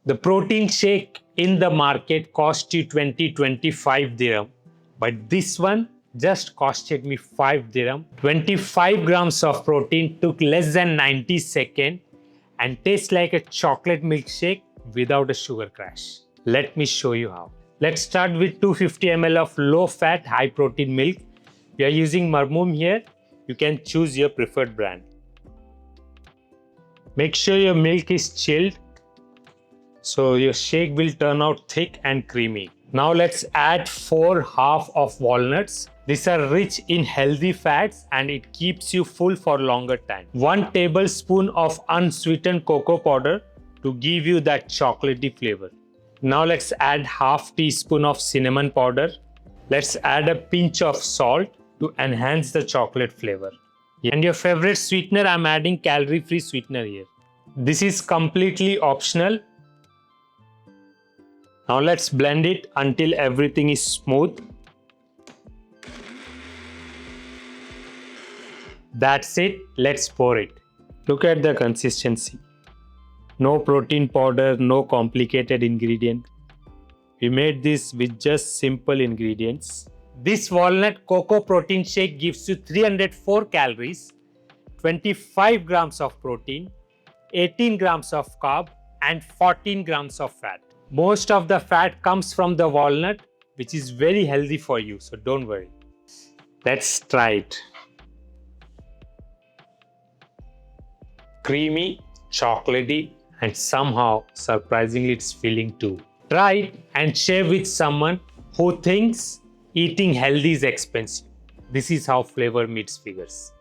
The protein shake in the market cost you 20-25 dirham, but this one just costed me 5 dirham. 25 grams of protein took less than 90 seconds and tastes like a chocolate milkshake without a sugar crash. Let me show you how. Let's start with 250 ml of low-fat, high-protein milk. We are using Marmoom here. You can choose your preferred brand. Make sure your milk is chilled so your shake will turn out thick and creamy. Now let's add 4 halves of walnuts. These are rich in healthy fats and it keeps you full for longer time. 1 tablespoon of unsweetened cocoa powder to give you that chocolatey flavor. Now let's add half teaspoon of cinnamon powder. Let's add a pinch of salt to enhance the chocolate flavor. And your favorite sweetener, I'm adding calorie-free sweetener here. This is completely optional. Now let's blend it until everything is smooth. That's it, let's pour it. Look at the consistency. No protein powder, no complicated ingredient. We made this with just simple ingredients. This walnut cocoa protein shake gives you 304 calories, 25 grams of protein, 18 grams of carb and 14 grams of fat. Most of the fat comes from the walnut, which is very healthy for you, so don't worry. Let's try it. Creamy, chocolatey, and somehow surprisingly it's filling too. Try it and share with someone who thinks eating healthy is expensive. This is how flavor meets figures.